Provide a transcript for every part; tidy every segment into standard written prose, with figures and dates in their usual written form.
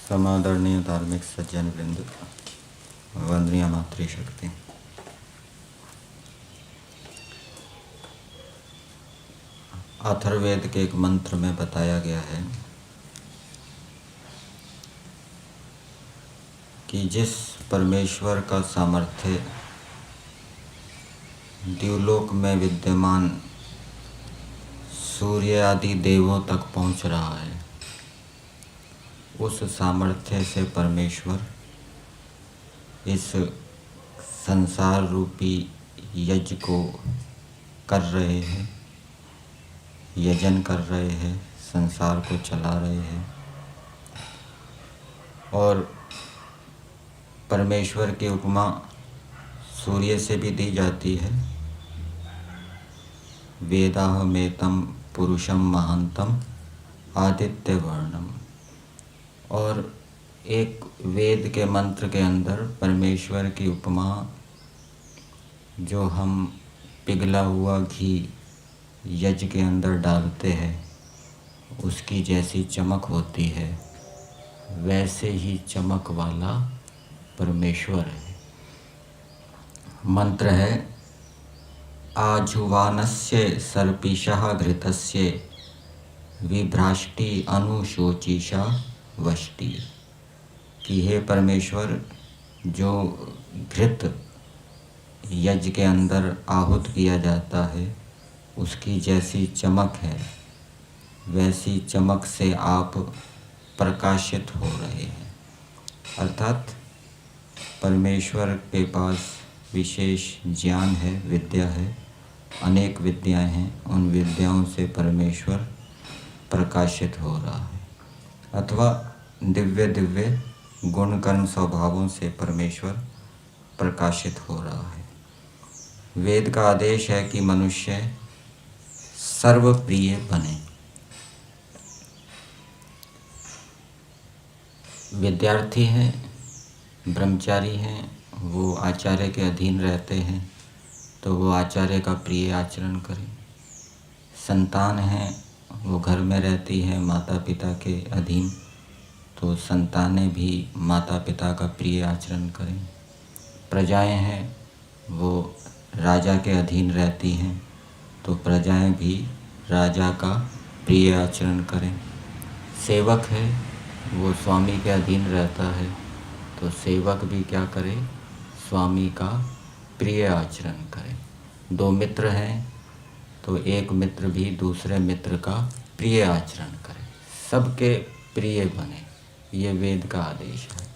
समादरणीय धार्मिक सज्जन वृंद, वंदनीय मातृशक्ति। अथर्ववेद के एक मंत्र में बताया गया है कि जिस परमेश्वर का सामर्थ्य द्युलोक में विद्यमान सूर्य आदि देवों तक पहुंच रहा है, उस सामर्थ्य से परमेश्वर इस संसार रूपी यज्ञ को कर रहे हैं, यजन कर रहे हैं, संसार को चला रहे हैं। और परमेश्वर की उपमा सूर्य से भी दी जाती है। वेदाहमेतं पुरुषं महांतम आदित्य वर्णम। और एक वेद के मंत्र के अंदर परमेश्वर की उपमा जो हम पिघला हुआ घी यज्ञ के अंदर डालते हैं उसकी जैसी चमक होती है, वैसे ही चमक वाला परमेश्वर है। मंत्र है आजुवानस्य सर्पिषः घृतस्य विभ्राष्टि अनुशोचिषा वष्टि। कि हे परमेश्वर, जो घृत यज्ञ के अंदर आहुत किया जाता है उसकी जैसी चमक है, वैसी चमक से आप प्रकाशित हो रहे हैं। अर्थात परमेश्वर के पास विशेष ज्ञान है, विद्या है, अनेक विद्याएं हैं। उन विद्याओं से परमेश्वर प्रकाशित हो रहा है, अथवा दिव्य दिव्य गुण कर्म स्वभावों से परमेश्वर प्रकाशित हो रहा है। वेद का आदेश है कि मनुष्य सर्वप्रिय बने। विद्यार्थी हैं, ब्रह्मचारी हैं, वो आचार्य के अधीन रहते हैं तो वो आचार्य का प्रिय आचरण करें। संतान हैं, वो घर में रहती है माता पिता के अधीन, तो संतानें भी माता पिता का प्रिय आचरण करें। प्रजाएं हैं, वो राजा के अधीन रहती हैं तो प्रजाएं भी राजा का प्रिय आचरण करें। सेवक है, वो स्वामी के अधीन रहता है तो सेवक भी क्या करे, स्वामी का प्रिय आचरण करे। दो मित्र हैं तो एक मित्र भी दूसरे मित्र का प्रिय आचरण करे, सबके प्रिय बने। ये वेद का आदेश है।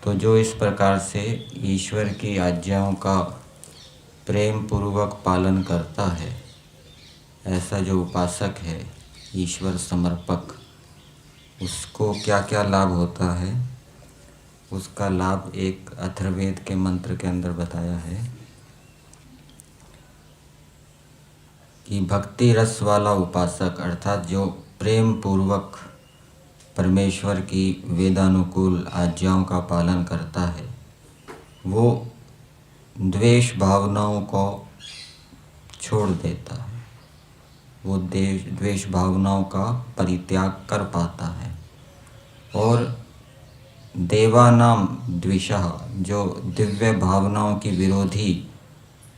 तो जो इस प्रकार से ईश्वर की आज्ञाओं का प्रेम पूर्वक पालन करता है, ऐसा जो उपासक है, ईश्वर समर्पक, उसको क्या क्या लाभ होता है, उसका लाभ एक अथर्ववेद के मंत्र के अंदर बताया है कि भक्ति रस वाला उपासक, अर्थात जो प्रेम पूर्वक परमेश्वर की वेदानुकूल आज्ञाओं का पालन करता है, वो द्वेष भावनाओं को छोड़ देता है, वो द्वेष भावनाओं का परित्याग कर पाता है। और देवानाम द्विषः, जो दिव्य भावनाओं की विरोधी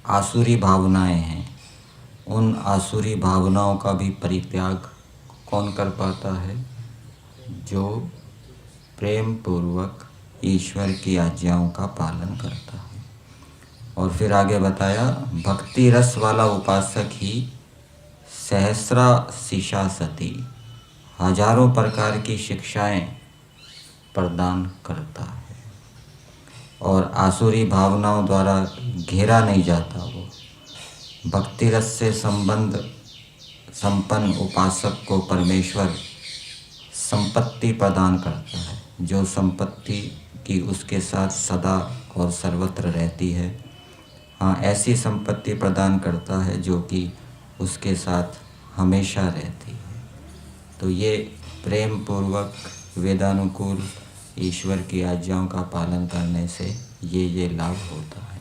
आसुरी भावनाएं हैं, उन आसुरी भावनाओं का भी परित्याग कौन कर पाता है, जो प्रेम पूर्वक ईश्वर की आज्ञाओं का पालन करता है। और फिर आगे बताया भक्ति रस वाला उपासक ही सहस्रा शिक्षा सती, हजारों प्रकार की शिक्षाएं प्रदान करता है। और आसुरी भावनाओं द्वारा घेरा नहीं जाता। वो भक्ति रस से संपन्न उपासक को परमेश्वर संपत्ति प्रदान करता है, जो संपत्ति की उसके साथ सदा और सर्वत्र रहती है। हाँ, ऐसी संपत्ति प्रदान करता है जो कि उसके साथ हमेशा रहती है। तो ये प्रेम पूर्वक वेदानुकूल ईश्वर की आज्ञाओं का पालन करने से ये लाभ होता है।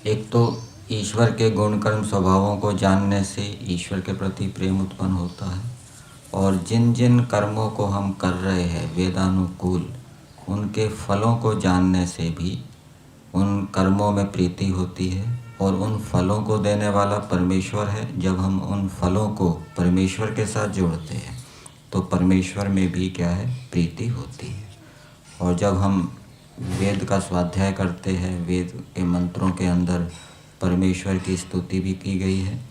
एक तो ईश्वर के गुण कर्म स्वभावों को जानने से ईश्वर के प्रति प्रेम उत्पन्न होता है, और जिन जिन कर्मों को हम कर रहे हैं वेदानुकूल, उनके फलों को जानने से भी उन कर्मों में प्रीति होती है। और उन फलों को देने वाला परमेश्वर है। जब हम उन फलों को परमेश्वर के साथ जोड़ते हैं तो परमेश्वर में भी क्या है, प्रीति होती है। और जब हम वेद का स्वाध्याय करते हैं, वेद के मंत्रों के अंदर परमेश्वर की स्तुति भी की गई है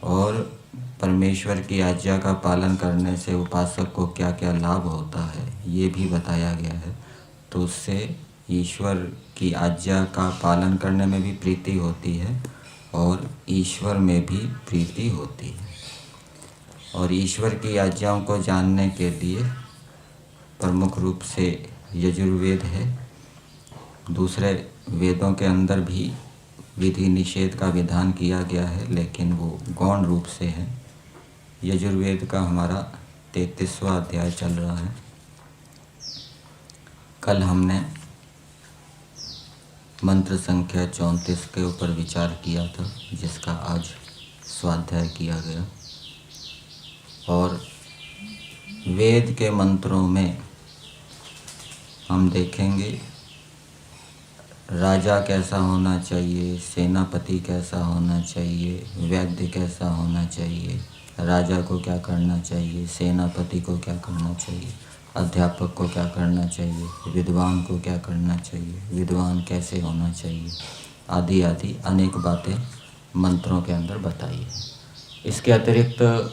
और परमेश्वर की आज्ञा का पालन करने से उपासक को क्या क्या लाभ होता है ये भी बताया गया है। तो उससे ईश्वर की आज्ञा का पालन करने में भी प्रीति होती है और ईश्वर में भी प्रीति होती है। और ईश्वर की आज्ञाओं को जानने के लिए प्रमुख रूप से यजुर्वेद है। दूसरे वेदों के अंदर भी विधि निषेध का विधान किया गया है, लेकिन वो गौण रूप से है। यजुर्वेद का हमारा 33वां अध्याय चल रहा है। कल हमने मंत्र संख्या 34 के ऊपर विचार किया था, जिसका आज स्वाध्याय किया गया। और वेद के मंत्रों में हम देखेंगे राजा कैसा होना चाहिए, सेनापति कैसा होना चाहिए, वैद्य कैसा होना चाहिए, राजा को क्या करना चाहिए, सेनापति को क्या करना चाहिए, अध्यापक को क्या करना चाहिए, विद्वान को क्या करना चाहिए, विद्वान कैसे होना चाहिए, आदि आदि अनेक बातें मंत्रों के अंदर बताई है। इसके अतिरिक्त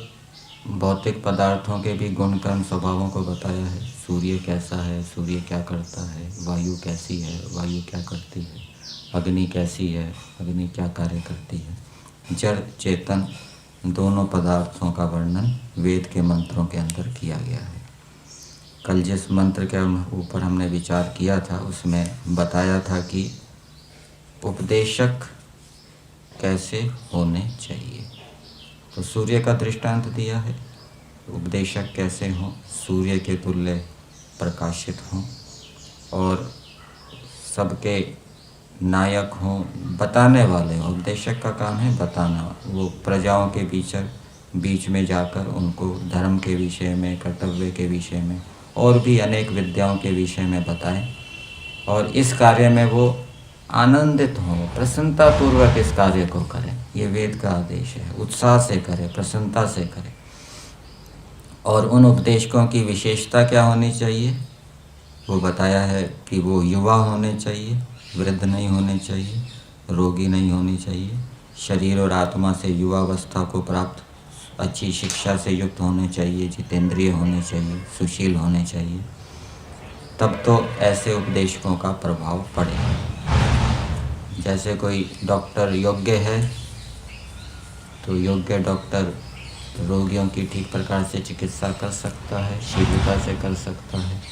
भौतिक पदार्थों के भी गुण कर्म स्वभावों को बताया है। सूर्य कैसा है, सूर्य क्या करता है, वायु कैसी है, वायु क्या करती है, अग्नि कैसी है, अग्नि क्या कार्य करती है। जड़ चेतन दोनों पदार्थों का वर्णन वेद के मंत्रों के अंदर किया गया है। कल जिस मंत्र के ऊपर हमने विचार किया था उसमें बताया था कि उपदेशक कैसे होने चाहिए। तो सूर्य का दृष्टांत दिया है। उपदेशक कैसे हों, सूर्य के तुल्य प्रकाशित हों और सबके नायक हों, बताने वाले हों। उपदेशक का काम है बताना। वो प्रजाओं के बीच में जाकर उनको धर्म के विषय में, कर्तव्य के विषय में और भी अनेक विद्याओं के विषय में बताएं और इस कार्य में वो आनंदित हों, प्रसन्नतापूर्वक इस कार्य को करें। ये वेद का आदेश है। उत्साह से करें, प्रसन्नता से करें। और उन उपदेशकों की विशेषता क्या होनी चाहिए वो बताया है कि वो युवा होने चाहिए, वृद्ध नहीं होने चाहिए, रोगी नहीं होनी चाहिए, शरीर और आत्मा से युवावस्था को प्राप्त अच्छी शिक्षा से युक्त होने चाहिए, जितेंद्रिय होने चाहिए, सुशील होने चाहिए। तब तो ऐसे उपदेशकों का प्रभाव पड़ेगा। जैसे कोई डॉक्टर योग्य है तो योग्य डॉक्टर रोगियों की ठीक प्रकार से चिकित्सा कर सकता है, शीघ्रता से कर सकता है।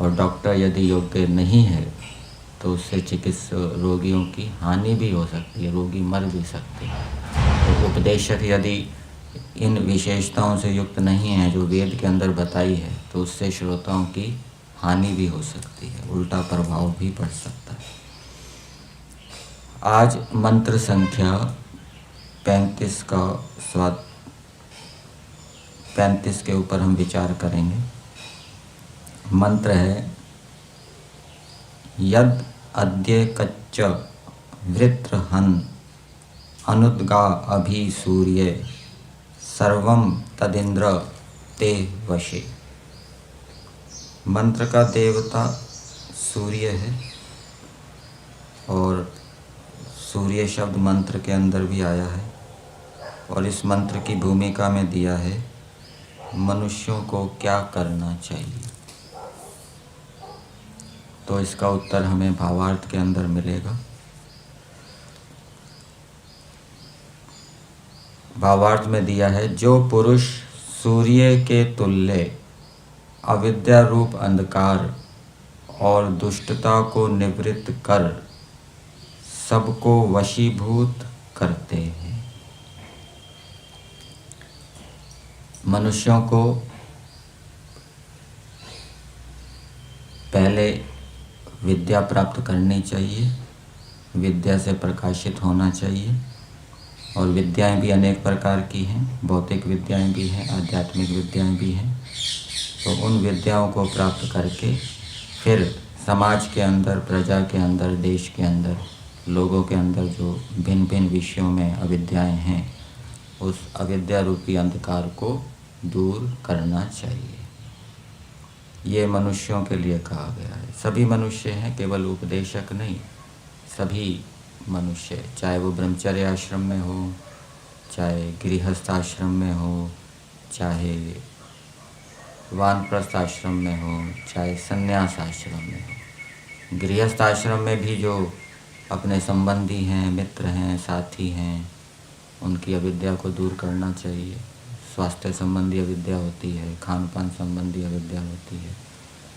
और डॉक्टर यदि योग्य नहीं है तो उससे रोगियों की हानि भी हो सकती है, रोगी मर भी सकते हैं। तो उपदेशक यदि इन विशेषताओं से युक्त नहीं है जो वेद के अंदर बताई है तो उससे श्रोताओं की हानि भी हो सकती है, उल्टा प्रभाव भी पड़ सकता है। आज मंत्र संख्या 35 के ऊपर हम विचार करेंगे। मंत्र है यद अद्य कच्च वृत्रहन अनुद्गा अभि सूर्ये सर्वं तदिंद्र ते वशे। मंत्र का देवता सूर्य है और सूर्य शब्द मंत्र के अंदर भी आया है और इस मंत्र की भूमिका में दिया है मनुष्यों को क्या करना चाहिए। तो इसका उत्तर हमें भावार्थ के अंदर मिलेगा। भावार्थ में दिया है जो पुरुष सूर्य के तुल्य अविद्या रूप अंधकार और दुष्टता को निवृत्त कर सबको वशीभूत करते हैं। मनुष्यों को पहले विद्या प्राप्त करनी चाहिए, विद्या से प्रकाशित होना चाहिए और विद्याएं भी अनेक प्रकार की हैं, भौतिक विद्याएं भी हैं, आध्यात्मिक विद्याएं भी हैं। तो उन विद्याओं को प्राप्त करके फिर समाज के अंदर, प्रजा के अंदर, देश के अंदर, लोगों के अंदर जो भिन्न भिन्न विषयों में अविद्याएं हैं, उस अविद्या रूपी अंधकार को दूर करना चाहिए। ये मनुष्यों के लिए कहा गया है। सभी मनुष्य हैं, केवल उपदेशक नहीं। सभी मनुष्य, चाहे वो ब्रह्मचर्य आश्रम में हो, चाहे गृहस्थ आश्रम में हो, चाहे वानप्रस्थ आश्रम में हो, चाहे संन्यास आश्रम में हो। गृहस्थ आश्रम में भी जो अपने संबंधी हैं, मित्र हैं, साथी हैं, उनकी अविद्या को दूर करना चाहिए। स्वास्थ्य संबंधी अविद्या होती है, खान पान संबंधी अविद्या होती है,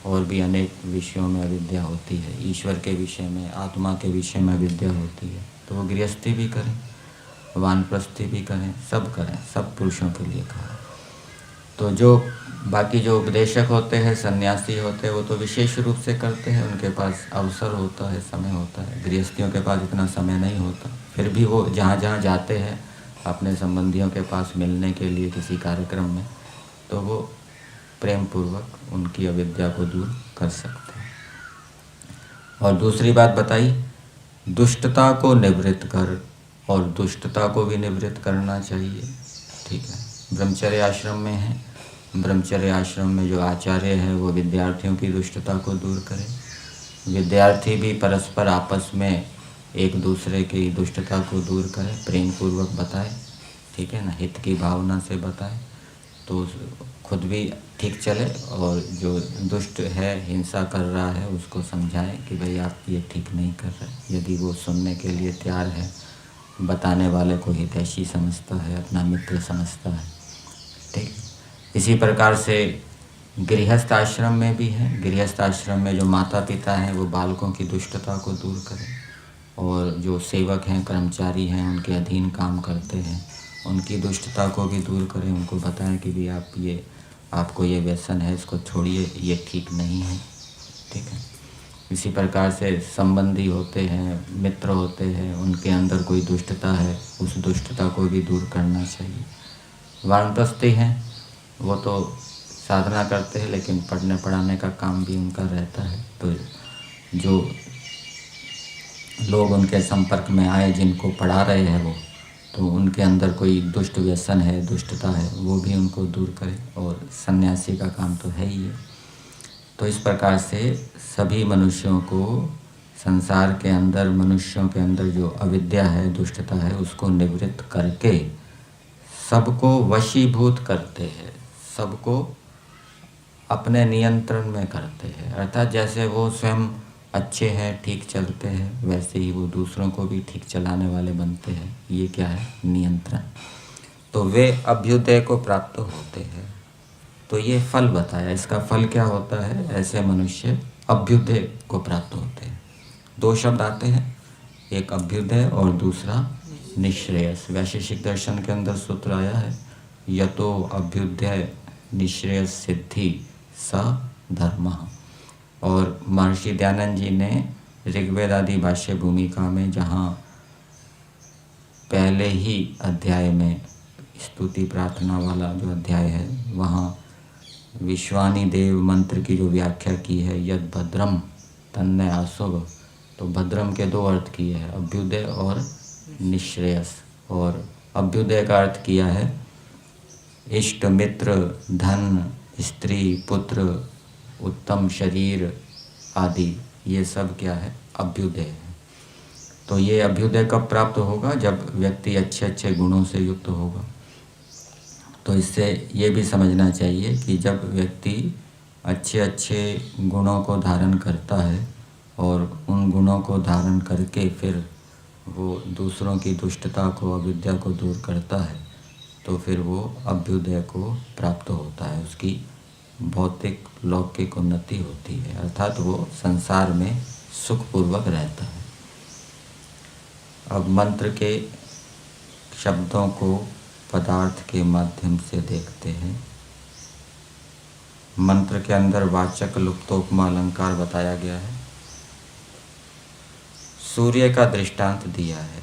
और भी अनेक विषयों में अविद्या होती है। ईश्वर के विषय में, आत्मा के विषय में अविद्या होती है। तो वो गृहस्थी भी करें, वानप्रस्थी भी करें, सब करें, सब पुरुषों के लिए कहा। तो जो बाकी जो उपदेशक होते हैं, सन्यासी होते हैं, वो तो विशेष रूप से करते हैं, उनके पास अवसर होता है, समय होता है। गृहस्थियों के पास इतना समय नहीं होता, फिर भी वो जहाँ जहाँ जाते हैं अपने संबंधियों के पास मिलने के लिए किसी कार्यक्रम में, तो वो प्रेम पूर्वक उनकी अविद्या को दूर कर सकते हैं। और दूसरी बात बताई, दुष्टता को निवृत्त कर, और दुष्टता को भी निवृत्त करना चाहिए। ठीक है, ब्रह्मचर्य आश्रम में है, ब्रह्मचर्य आश्रम में जो आचार्य है वो विद्यार्थियों की दुष्टता को दूर करे। विद्यार्थी भी परस्पर आपस में एक दूसरे की दुष्टता को दूर करे, प्रेम पूर्वक बताए, ठीक है ना, हित की भावना से बताए, तो खुद भी ठीक चले, और जो दुष्ट है, हिंसा कर रहा है, उसको समझाए कि भाई आप ये ठीक नहीं कर रहे। यदि वो सुनने के लिए तैयार है, बताने वाले को हितैषी समझता है, अपना मित्र समझता है, ठीक। इसी प्रकार से गृहस्थ आश्रम में भी है। गृहस्थ आश्रम में जो माता पिता हैं वो बालकों की दुष्टता को दूर करें, और जो सेवक हैं, कर्मचारी हैं, उनके अधीन काम करते हैं, उनकी दुष्टता को भी दूर करें। उनको बताएं कि भी आपको ये व्यसन है, इसको छोड़िए, ये ठीक नहीं है, ठीक है। इसी प्रकार से संबंधी होते हैं, मित्र होते हैं, उनके अंदर कोई दुष्टता है, उस दुष्टता को भी दूर करना चाहिए। वानप्रस्थी हैं, वो तो साधना करते हैं, लेकिन पढ़ने पढ़ाने का काम भी उनका रहता है। तो जो लोग उनके संपर्क में आए, जिनको पढ़ा रहे हैं वो, तो उनके अंदर कोई दुष्ट व्यसन है, दुष्टता है, वो भी उनको दूर करे, और सन्यासी का काम तो है ही है। तो इस प्रकार से सभी मनुष्यों को, संसार के अंदर मनुष्यों के अंदर जो अविद्या है, दुष्टता है, उसको निवृत्त करके सबको वशीभूत करते हैं, सबको अपने नियंत्रण में करते हैं। अर्थात जैसे वो स्वयं अच्छे हैं, ठीक चलते हैं, वैसे ही वो दूसरों को भी ठीक चलाने वाले बनते हैं। ये क्या है? नियंत्रण। तो वे अभ्युदय को प्राप्त होते हैं। तो ये फल बताया, इसका फल क्या होता है? ऐसे मनुष्य अभ्युदय को प्राप्त होते हैं। दो शब्द आते हैं, एक अभ्युदय और दूसरा निश्रेयस। वैशेषिक दर्शन के अंदर सूत्र आया है, यतो अभ्युदय निश्रेयस सिद्धि स धर्मः। और महर्षि दयानंद जी ने ऋग्वेद आदि भाष्य भूमिका में, जहाँ पहले ही अध्याय में स्तुति प्रार्थना वाला जो अध्याय है, वहाँ विश्वानी देव मंत्र की जो व्याख्या की है, यद भद्रम तन्ने अशुभ, तो भद्रम के दो अर्थ किए हैं, अभ्युदय और निश्रेयस। और अभ्युदय का अर्थ किया है इष्ट, मित्र, धन, स्त्री, पुत्र, उत्तम शरीर आदि, ये सब क्या है? अभ्युदय है। तो ये अभ्युदय कब प्राप्त होगा? जब व्यक्ति अच्छे अच्छे गुणों से युक्त होगा। तो इससे ये भी समझना चाहिए कि जब व्यक्ति अच्छे अच्छे गुणों को धारण करता है, और उन गुणों को धारण करके फिर वो दूसरों की दुष्टता को, अविद्या को दूर करता है, तो फिर वो अभ्युदय को प्राप्त होता है, उसकी भौतिक लौकिक उन्नति होती है, अर्थात वो संसार में सुखपूर्वक रहता है। अब मंत्र के शब्दों को पदार्थ के माध्यम से देखते हैं। मंत्र के अंदर वाचक लुप्तोपमा अलंकार बताया गया है। सूर्य का दृष्टांत दिया है।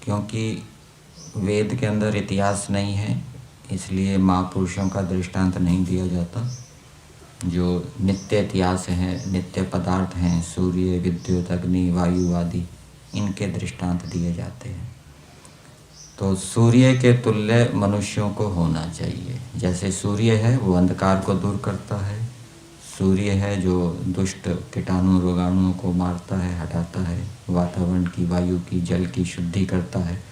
क्योंकि वेद के अंदर इतिहास नहीं है, इसलिए महापुरुषों का दृष्टांत नहीं दिया जाता। जो नित्य इतिहास है, नित्य पदार्थ हैं, सूर्य, विद्युत, अग्नि, वायु आदि, इनके दृष्टांत दिए जाते हैं। तो सूर्य के तुल्य मनुष्यों को होना चाहिए। जैसे सूर्य है वो अंधकार को दूर करता है, सूर्य है जो दुष्ट कीटाणु रोगाणुओं को मारता है, हटाता है, वातावरण की, वायु की, जल की शुद्धि करता है,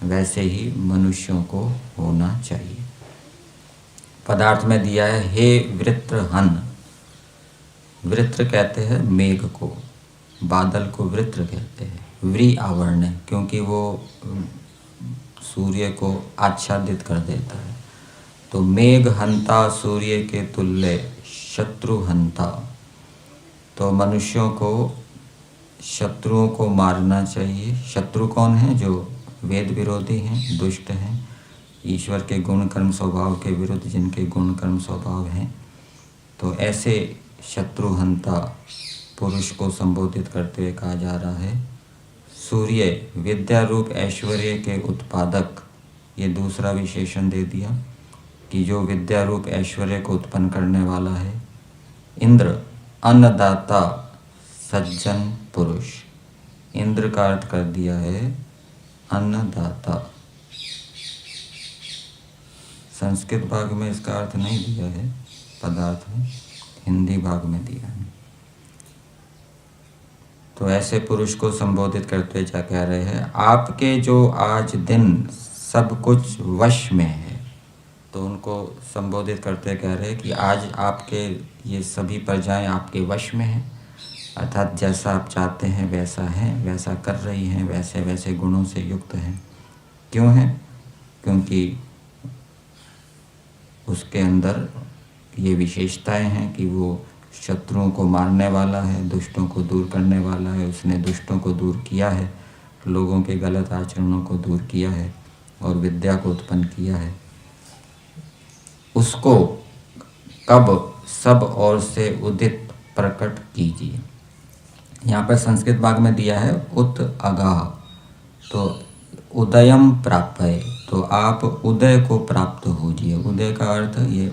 वैसे ही मनुष्यों को होना चाहिए। पदार्थ में दिया है हे वृत्रहन। वृत्र कहते हैं मेघ को, बादल को वृत्र कहते हैं। व्री आवरण है क्योंकि वो सूर्य को आच्छादित कर देता है। तो मेघ हंता सूर्य के तुल्य शत्रु हंता। तो मनुष्यों को शत्रुओं को मारना चाहिए। शत्रु कौन है? जो वेद विरोधी हैं, दुष्ट हैं, ईश्वर के गुण कर्म स्वभाव के विरुद्ध जिनके गुण कर्म स्वभाव हैं। तो ऐसे शत्रुहंता पुरुष को संबोधित करते हुए कहा जा रहा है। सूर्य विद्या रूप ऐश्वर्य के उत्पादक, ये दूसरा विशेषण दे दिया कि जो विद्या रूप ऐश्वर्य को उत्पन्न करने वाला है। इंद्र अन्नदाता सज्जन पुरुष। इंद्र का अर्थ कर दिया है अन्नदाता। संस्कृत भाग में इसका अर्थ नहीं दिया है पदार्थ में, हिंदी भाग में दिया है। तो ऐसे पुरुष को संबोधित करते क्या कह रहे हैं? आपके जो आज दिन सब कुछ वश में है। तो उनको संबोधित करते कह रहे हैं कि आज आपके ये सभी प्रजाएं आपके वश में हैं, अर्थात जैसा आप चाहते हैं वैसा है, वैसा कर रही हैं, वैसे वैसे गुणों से युक्त हैं। क्यों है? क्योंकि उसके अंदर ये विशेषताएं हैं कि वो शत्रुओं को मारने वाला है, दुष्टों को दूर करने वाला है। उसने दुष्टों को दूर किया है, लोगों के गलत आचरणों को दूर किया है और विद्या को उत्पन्न किया है। उसको कब सब ओर से उदित प्रकट कीजिए। यहाँ पर संस्कृत भाग में दिया है उत अगाह। तो उदयम प्राप्य, तो आप उदय को प्राप्त होजिए। उदय का अर्थ ये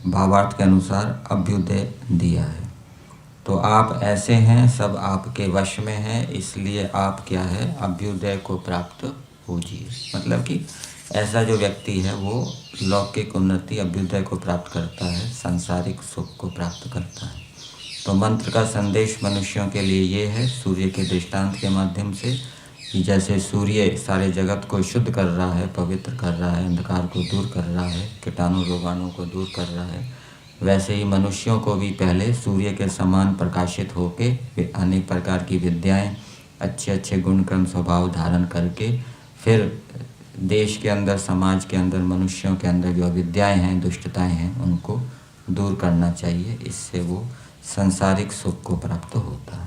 भावार्थ के अनुसार अभ्युदय दिया है। तो आप ऐसे हैं, सब आपके वश में है, इसलिए आप क्या है? अभ्युदय को प्राप्त होजिए। मतलब कि ऐसा जो व्यक्ति है वो लौकिक उन्नति, अभ्युदय को प्राप्त करता है, सांसारिक सुख को प्राप्त करता है। तो मंत्र का संदेश मनुष्यों के लिए ये है, सूर्य के दृष्टांत के माध्यम से, कि जैसे सूर्य सारे जगत को शुद्ध कर रहा है, पवित्र कर रहा है, अंधकार को दूर कर रहा है, कीटाणु रोगाणु को दूर कर रहा है, वैसे ही मनुष्यों को भी पहले सूर्य के समान प्रकाशित होके अनेक प्रकार की विद्याएं, अच्छे अच्छे गुण कर्म स्वभाव धारण करके फिर देश के अंदर, समाज के अंदर, मनुष्यों के अंदर जो अविद्याएं हैं, दुष्टताएं हैं, उनको दूर करना चाहिए। इससे वो सांसारिक सुख को प्राप्त होता है।